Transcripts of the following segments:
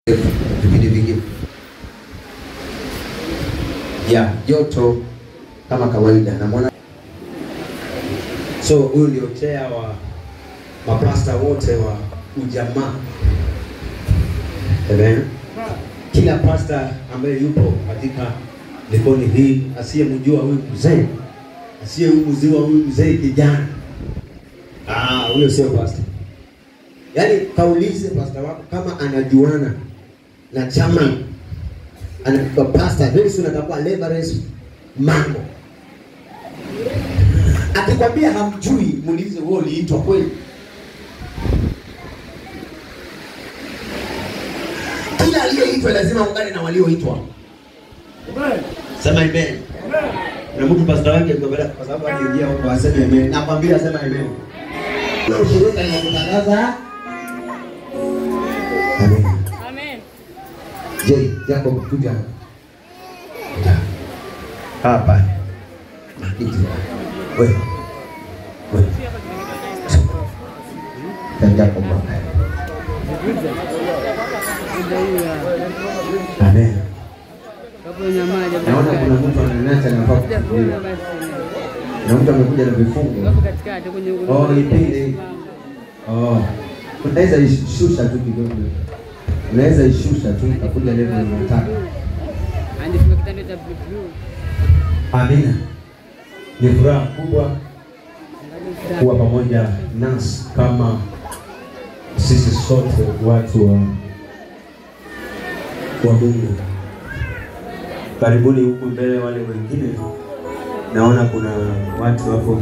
vipindi vingine ya joto kama kawaida na mwana. So huyu ndio chair wa mapasta wote wa ujamaa. Amen. Kila pasta ambaye yupo katika lekoni hii asiyemjua huyu mzee, asiyemjua huyu mzee kijana, huyo sio pasta. Yaani kaulize pasta wako kama anajuana na chama anakuwa pasta, very soon atakuwa leverage mambo. Akikwambia hamjui, muulize wewe uliitwa kweli? Kila aliyeitwa lazima ungane na walioitwa. Amen. Sema amen. Amen. Na mtu pasta wake kwa sababu akiingia huko aseme amen. Nakwambia sema amen. Leo shirika linakutangaza. Amen. Amen. Je, Jacob kuja. Hapa. Wewe. Jacob. Amen. Naona kuna mtu ananiacha na hapo. Na mtu amekuja na vifungo. Ipinde. Unaweza ishusha tu kidogo. Unaweza ishusha tu ikakuja level ya 3. Andika kitanda cha blue. Amina. Ni furaha kubwa kuwa pamoja nasi kama sisi sote watu wa Mungu. Karibuni huku mbele wale wengine. Naona kuna watu hapo.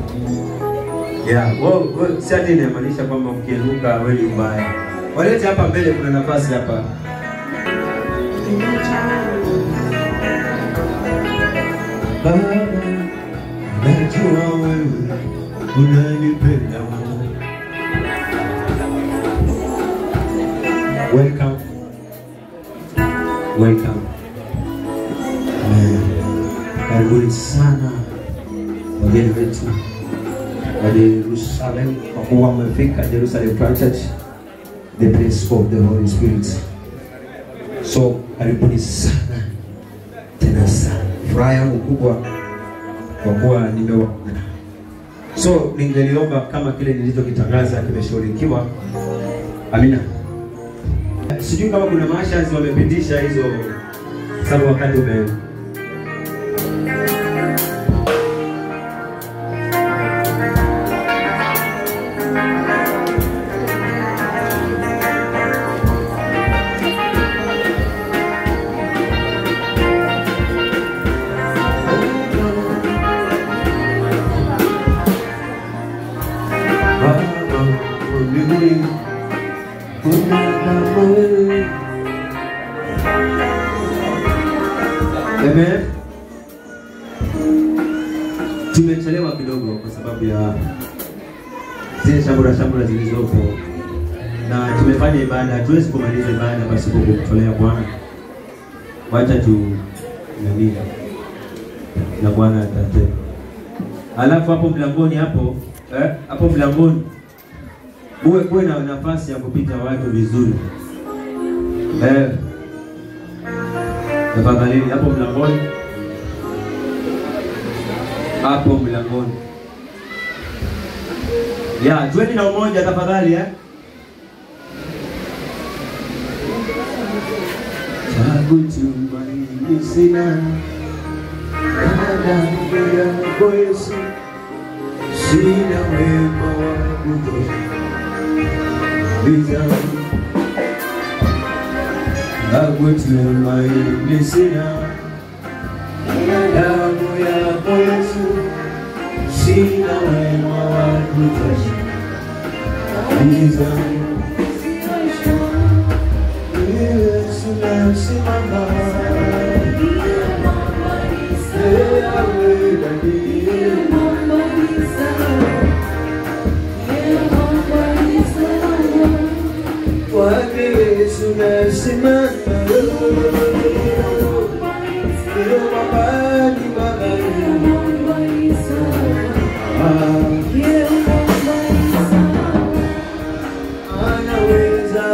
Si ati inamaanisha kwamba ukiruka wewe ni mbaya. Walete hapa mbele, kuna nafasi hapa. Baba, najua wewe unanipenda. Welcome. Welcome. Karibuni sana wageni wetu wa Jerusalem, kwa kuwa wamefika Jerusalem Church, the place of the Holy Spirit. So karibuni sana tena sana. Furaha yangu kubwa kwa kuwa nimewaona. So ningeliomba kama kile nilichokitangaza kimeshughulikiwa. Amina. Sijui kama kuna mashahidi wamepitisha hizo sababu wakati Amen. Tumechelewa kidogo kwa sababu ya zile shambura zilizopo, na tumefanya ibada. Hatuwezi kumaliza ibada pasipo kumtolea Bwana. Wacha tu nani na Bwana atate. Alafu hapo mlangoni hapo mlangoni uwe na nafasi ya kupita watu vizuri. Tafadhali hapo mlangoni. Hapo mlangoni. Tueni na umoja tafadhali Tumaini sina damu yako Yesu, sina wema wa kutosha. Tumaini sina damu yako Yesu, sina wema wa kutosha. Yesu nasimama, Yesu nasimama, anaweza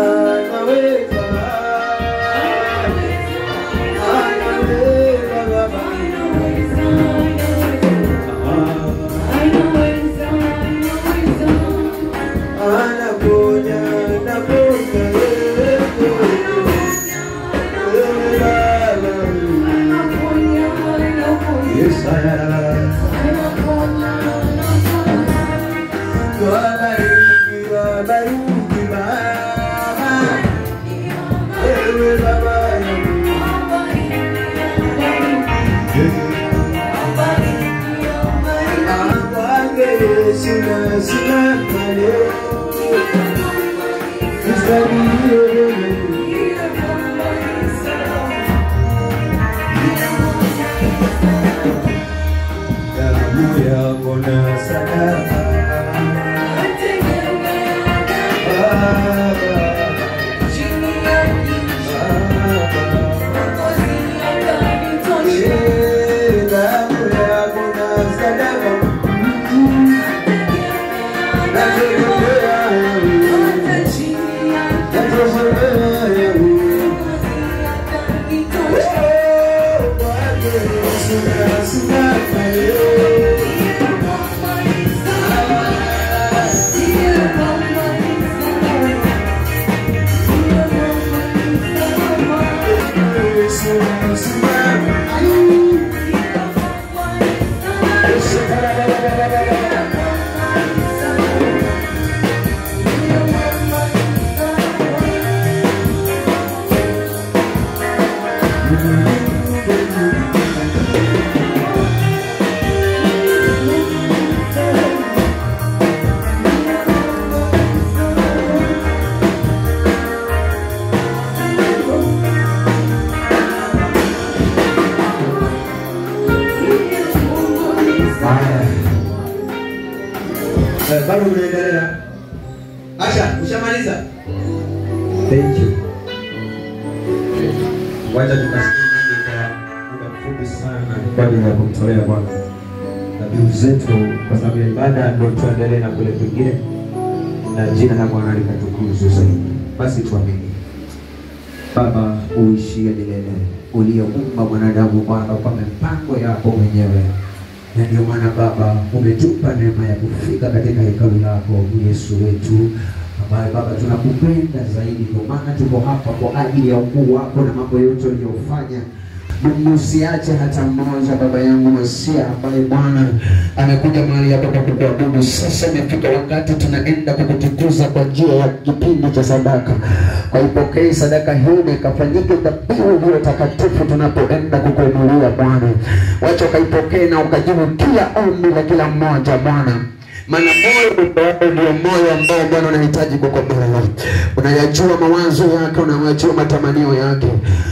bado unaendelea. Asha, ushamaliza? Thank you. Wacha tukasikie kwa muda mfupi sana kwa ajili ya kumtolea Bwana dhabihu zetu kwa sababu ya ibada, ndio tuendelee na kule kwingine na jina la Bwana likatukuzwe zaidi. Basi tuamini. Baba uishie milele, uliyeumba mwanadamu Bwana kwa mipango yako mwenyewe. Na ndio maana Baba umetupa neema ya kufika katika hekalu lako Yesu wetu, ambaye Baba tunakupenda zaidi. Ndio maana tuko hapa kwa ajili ya ukuu wako na mambo yote uliyofanya. Mungu usiache hata mmoja Baba yangu Masia ambaye Bwana amekuja mahali hapa kwa kuabudu. Sasa imefika wakati tunaenda kukutukuza kwa njia ya kipindi cha sadaka. Kwa ipokee sadaka hii ikafanyike dhabihu iliyo takatifu tunapoenda kukuinulia Bwana. Wacha ukaipokee na ukajibu kila ombi la kila mmoja Bwana. Maana moyo ndio moyo ambao Bwana unahitaji kukombolewa. Unayajua mawazo yake, unayajua matamanio yake,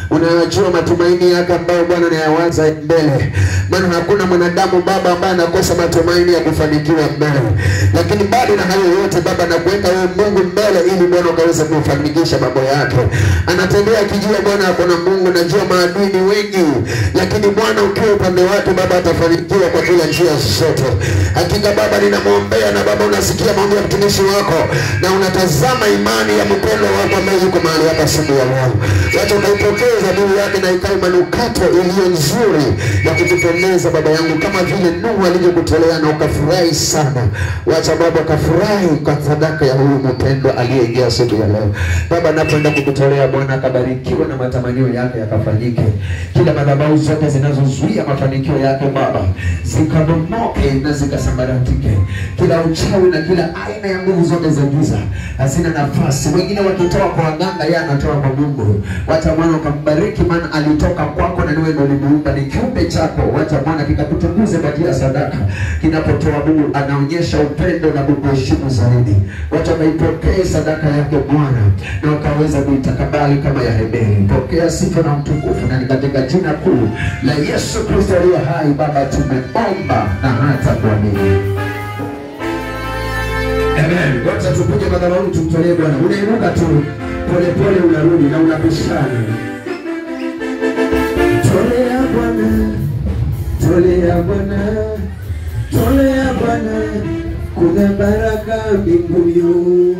unayajua matumaini yake ambayo Bwana anayawaza mbele. Maana hakuna mwanadamu Baba ambaye anakosa matumaini ya kufanikiwa mbele. Lakini bado na hayo yote Baba anakuweka wewe Mungu mbele ili Bwana ukaweze kufanikisha mambo yake. Anatembea kijua Bwana hakuna Mungu, najua maadui ni wengi, lakini Bwana ukiwa upande wake Baba atafanikiwa kwa kila njia zote. Hakika Baba ninamwombea na Baba unasikia maombi ya mtumishi wako na unatazama imani ya mpendwa wako ambaye yuko mahali hapa siku ya leo. Wacha ukaipokee dhabihu yake na ikae manukato iliyo nzuri ya kukupendeza Baba yangu, kama vile Nuhu alivyokutolea na ukafurahi sana. Wacha Baba ukafurahi kwa sadaka ya huyu mpendwa aliyeingia siku ya leo. Baba napoenda kukutolea Bwana akabarikiwe na matamanio yake yakafanyike. Kila madhabahu zote zinazozuia mafanikio yake Baba zikabomoke na zikasambaratike. Kila uchawi na kila aina ya nguvu zote za giza hazina nafasi. Wengine wakitoa kwa waganga, yeye anatoa kwa Mungu. Wacha Bwana ukambariki, maana alitoka kwako na niwe ndio ulimuumba, ni kiumbe chako. Wacha Bwana kikakutukuze kwa njia ya sadaka. Kinapotoa Mungu anaonyesha upendo na kukuheshimu zaidi. Wacha kaipokee sadaka yake Bwana na ukaweza kuitakabali kama ya Hebeli. Pokea sifa na utukufu, na ni katika jina kuu la Yesu Kristo aliye hai Baba tumeomba na hata kuamini. Amen. Wacha tupige madhabahu tumtolee Bwana. Unainuka tu pole pole, unarudi na unapishana. Tolea Bwana, tolea Bwana, tolea Bwana, kuna baraka mbinguni.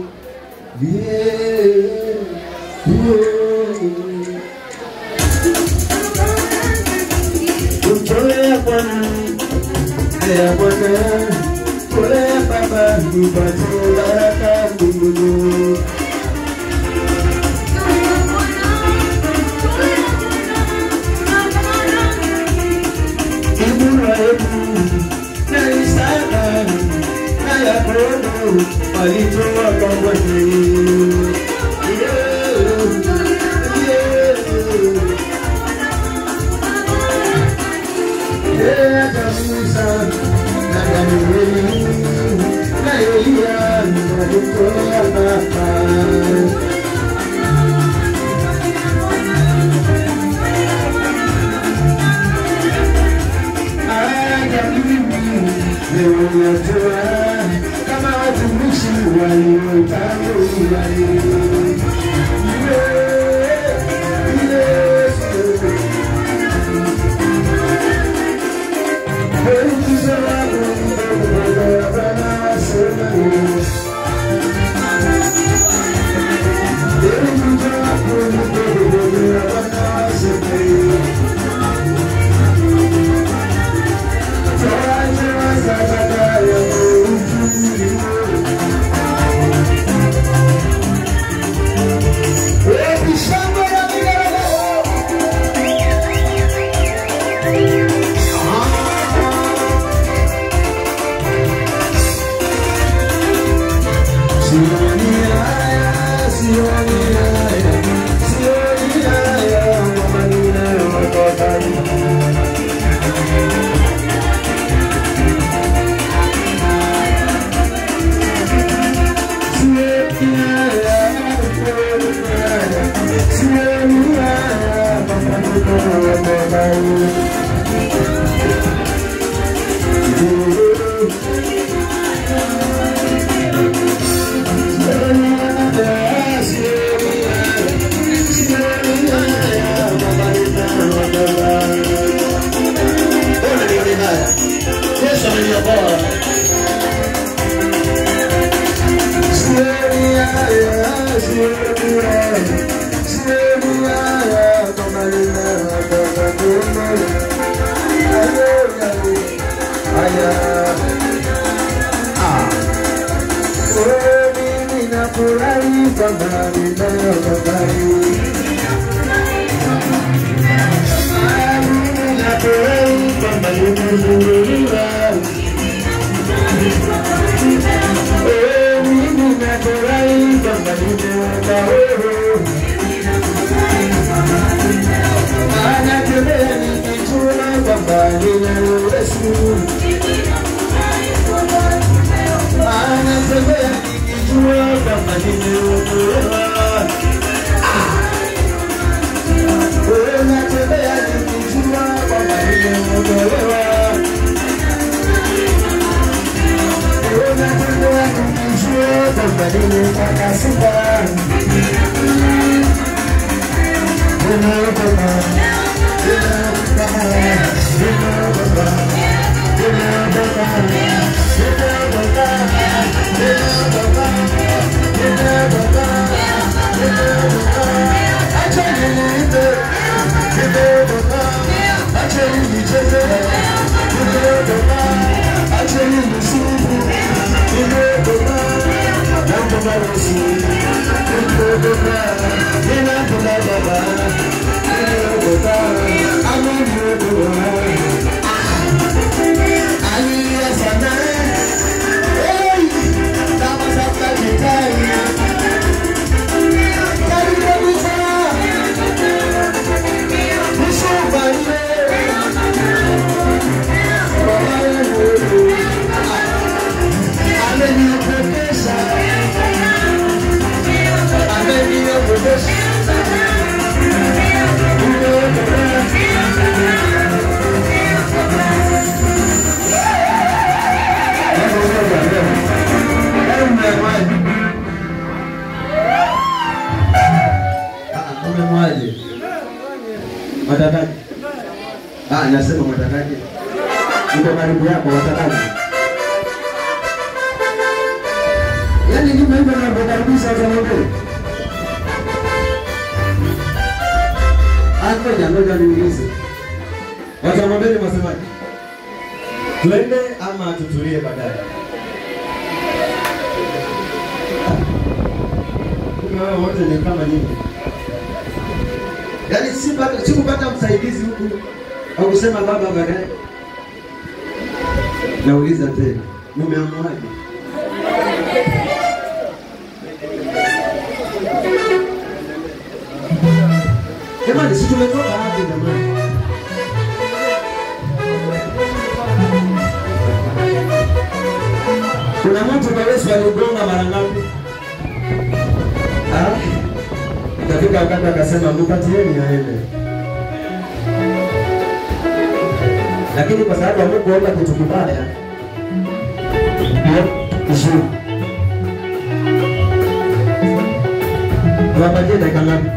Tolea Bwana, tolea Bwana, tolea Baba, nipate baraka mbinguni. Ibrahimu na Isaka na Yakobo walitoa kwa Bwana. Hata Musa na Danieli na Elia walitoa Baba. Unatoa kama watumishi waliotangulia. Watakaje? Nasema watakaje? Ndio karibu yako watakaje? Yaani nyuma hivi na kukaribisha watu wote. Ngoja niulize. Watu wa mbele wasemaje? Tuende ama tutulie baadaye? Kwa wote ni kama nini? Yaani sikupata msaidizi huku au kusema baba baadaye. Nauliza tena, mumeamuaje? Jamani, si tumetoka hapo jamani. Kuna mtu kwa Yesu aligonga mara ngapi? Katika wakati akasema mpatieni aende. Lakini kwa sababu hamkuomba kitu kibaya, ndio wapatie dakika ngapi?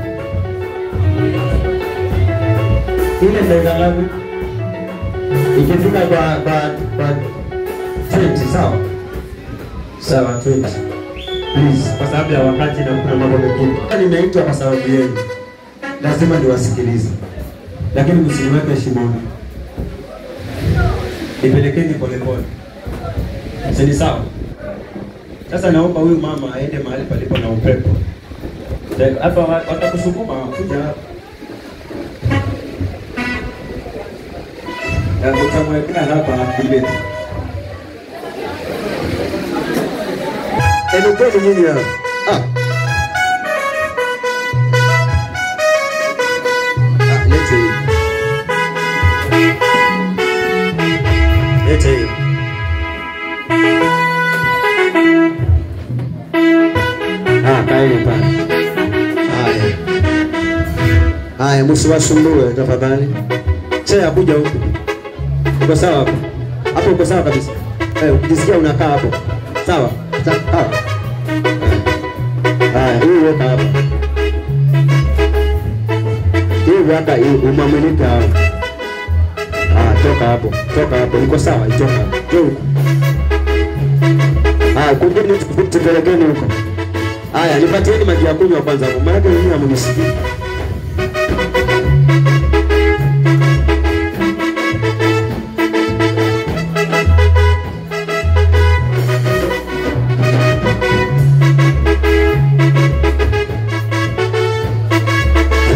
Ile dakika ngapi? Ikifika kwa 20, sawa? Sawa 20. Please, kwa sababu ya wakati na kuna mambo mengine. Nimeitwa kwa sababu yenu. Lazima niwasikilize. Lakini msiniweke shimoni. Nipelekeni polepole. Sini sawa? Sasa naomba huyu mama aende mahali palipo na upepo. Hapa watakusukuma kuja hapa. Na utamweka hapa kibeti. Enukeni nyinyi hapa. Lete hii. Lete hii. Kaeni pale. Haya, msiwasumbue tafadhali. Sasa kuja huku. Uko sawa hapo? Hapo uko sawa kabisa. Ukisikia unakaa hapo. Sawa? Sawa. Hii weka hapa. Hii weka umamilika hapo. Toka hapo. Niko sawa, itoka. Njoo. Kujeni tupelekeni huko. Haya, nipatieni maji ya kunywa kwanza hapo. Maana mimi hamnisikii.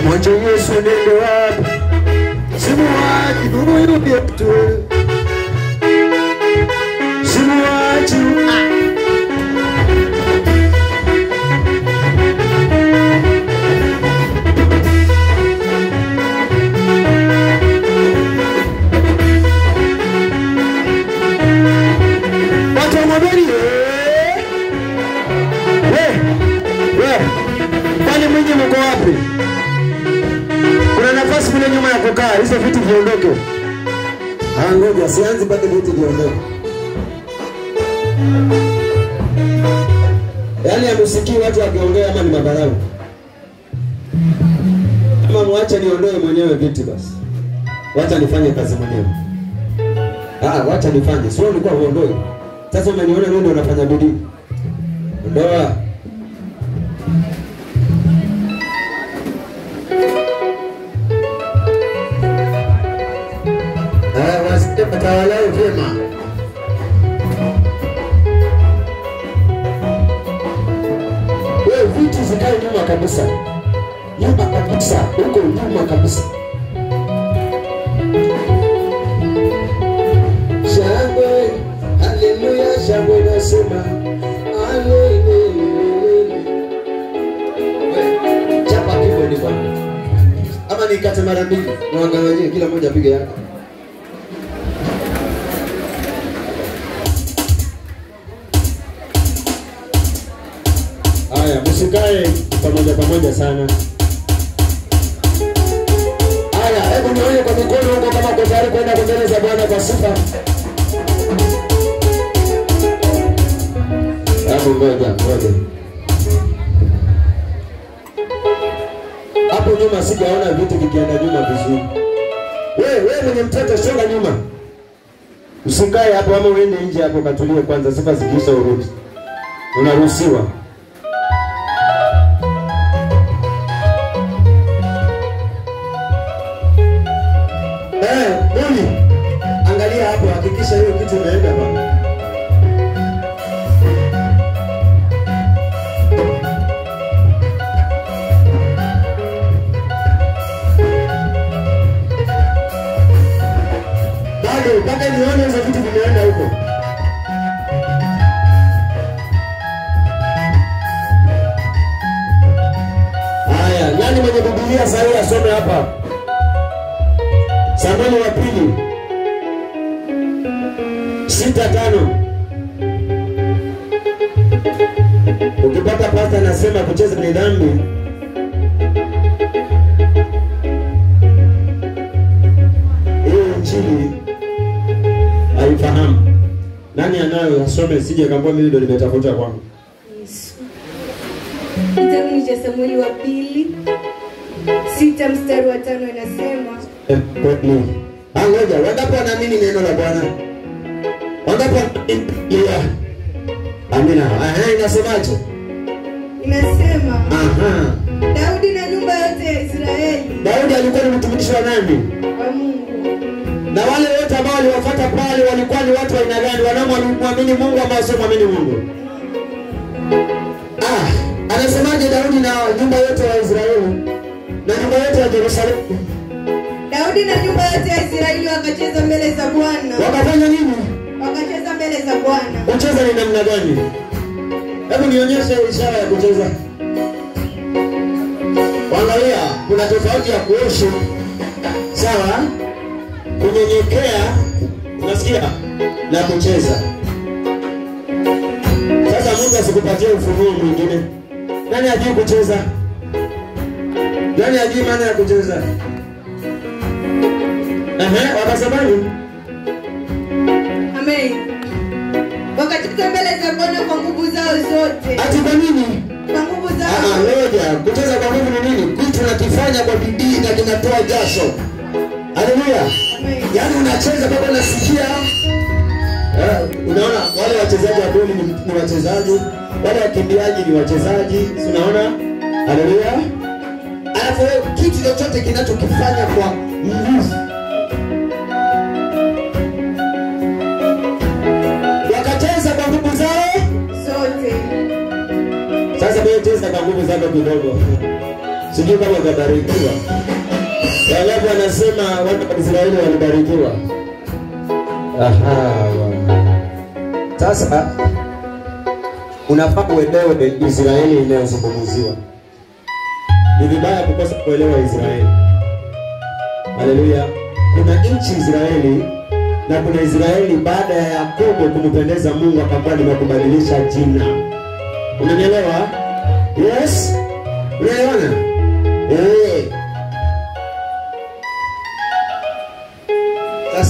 Mwache Yesu nende wapi? Simuachi ndugu yetu. Simuachi. mnapokaa hizo vitu viondoke. Ngoja sianzi mpaka vitu viondoke. Yaani amusikii watu wakiongea ama ni mabarau. Kama muache niondoe mwenyewe vitu basi. Wacha nifanye kazi mwenyewe. Wacha nifanye. Sio ulikuwa uondoe. Sasa umeniona mimi ndio nafanya bidii. Ondoa. Wasije patawalao vyema. Wewe vitu zikae nyuma kabisa. Nyuma kabisa, huko nyuma kabisa. Shangwe, haleluya, shangwe nasema. Haleluya. Chapa kibodi bwana. Ama nikate mara mbili, muangalaje kila mmoja apige yake. Haya, msikae pamoja sana. Haya, hebu nione kwa mikono huko kama uko tayari kwenda mbele za Bwana kwa sifa. Hebu ngoja. Hapo nyuma sijaona vitu vikienda nyuma vizuri. Wewe mwenye mtoto songa nyuma. Usikae hapo ama uende nje hapo katulie kwanza, sifa zikiisha urudi. Unaruhusiwa. Angalia hapo, hakikisha hiyo kitu imeenda bwana. Bado mpaka nione hizo vitu vimeenda huko. Haya, nani mwenye Biblia sahihi asome hapa? Samueli wa pili 6:5. Ukipata pasta anasema kucheza ni dhambi, hiyo injili haifahamu. Nani anayo asome sije kambwa mimi ndio nimetafuta kwangu. Kitabu cha Samueli wa pili 6 mstari wa 5 inasema ngoja, wangapi wanaamini neno la Bwana? Wangapi wanaamini? Amina. Inasemaje? Inasema Daudi na nyumba yote ya Israeli. Daudi alikuwa ni mtumishi wa nani? Wa Mungu. Na wale wote ambao waliwafuata pale walikuwa ni watu wa aina gani? Wanaomwamini Mungu ama wasiomwamini Mungu? Anasemaje Daudi na nyumba yote ya Israeli na nyumba yote ya Yerusalemu? Daudi na nyumba yote ya Israeli wakacheza mbele za Bwana. Wakafanya nini? Wakacheza mbele za Bwana. Kucheza ni namna gani? Hebu nionyeshe ishara ya kucheza. Angalia, kuna tofauti ya kuosha. Sawa? Kunyenyekea, unasikia? Na kucheza. Sasa Mungu asikupatie ufunuo mwingine. Nani hajui kucheza? Nani hajui maana ya kucheza? Wakasemaje? Amen. Wakacheza mbele za Bwana kwa nguvu zao zote. Ati kwa nini? Kwa nguvu zao. Ngoja, kucheza kwa nguvu ni nini? Kitu tunakifanya kwa bidii na kinatoa jasho. Haleluya. Yaani unacheza mpaka unasikia. Unaona wale wachezaji wa boli ni wachezaji, wale wakimbiaji ni wachezaji, si unaona? Haleluya. Alafu kitu chochote kinachokifanya kwa nguvu. Wakacheza kwa nguvu zao zote. Sasa wewe cheza kwa nguvu zako kidogo. Sijui kama utabarikiwa. Walabu anasema watu wa Israeli walibarikiwa. Sasa unafaa uelewe Israeli inayozungumziwa. Ni vibaya kukosa kuelewa Israeli. Haleluya. Kuna nchi Israeli na kuna Israeli baada ya Yakobo kumpendeza Mungu akamwambia nimekubadilisha jina. Unanielewa? Yes? Unaelewana?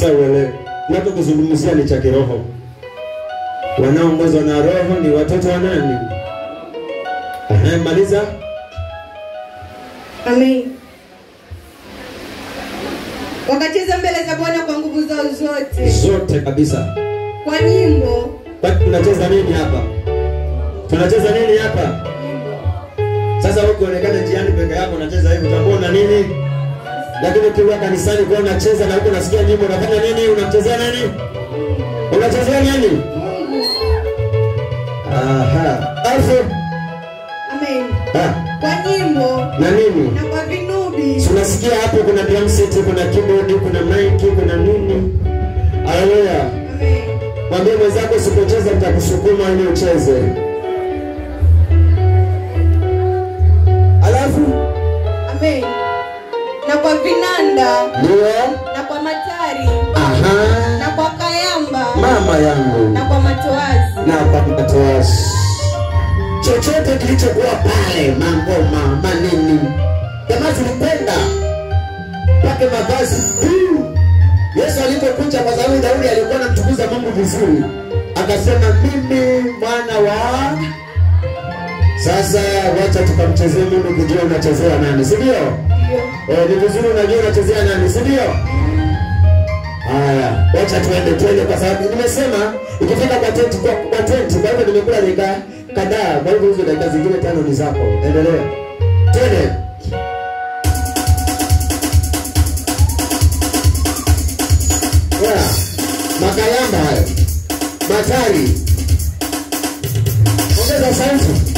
Sasa uelewe, tunapozungumzia ni cha kiroho. Wanaoongozwa na roho ni watoto wa nani? Maliza. Amen. Wakacheza mbele za Bwana kwa nguvu zao zote. Zote kabisa. Kwa nyimbo. Tunacheza nini hapa? Tunacheza nini hapa? Sasa wewe unaonekana njiani peke yako unacheza hivi, utaona nini? Lakini ukiwa kanisani kwa unacheza na huko unasikia nyimbo, unafanya nini? Unamchezea nani? Unachezea nani? Aha. Alfu. Amen. Kwa nyimbo. Na nini? Na kwa vinubi. Unasikia hapo kuna drum set, kuna keyboard, kuna mic, kuna nini? Haleluya. Amen. Mwambie mwenzako usipocheza nitakusukuma ili ucheze. Alafu? Amen. Na kwa vinanda. Ndio. Na kwa matari. Aha. Na kwa kayamba. Mama yangu. Na kwa matoazi. Na kwa matoazi. Chochote kilichokuwa pale, mangoma, manini. Jamaa tulipenda. Pake mavazi. Yesu alipokuja kwa sababu Daudi alikuwa anamtukuza Mungu vizuri. Akasema mimi mwana wa. Sasa wacha tukamchezee Mungu kujua unachezea nani, si ndio? Ndio. Ni vizuri unajua unachezea nani, si ndio? Haya, wacha tuende kwa sababu nimesema ikifika kwa 20 kwa 20 kwa hivyo nimekula dakika kadhaa, kwa hivyo hizo dakika zingine 5 ni zako. Endelea. Twende. Makayamba hayo. Matari. Ongeza sauti.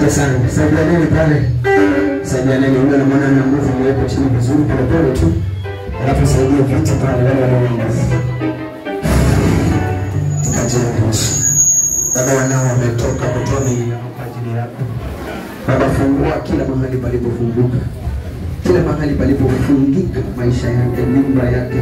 Asante sana. Saidia nini pale? Saidia nini yule anamwona na nguvu mweko chini vizuri pale pale tu. Alafu saidia viti pale wale wanaoingia. Baba wanao wametoka kutoni kwa ajili yako. Baba fungua kila mahali palipofunguka. Kila mahali palipofungika maisha yake, nyumba yake,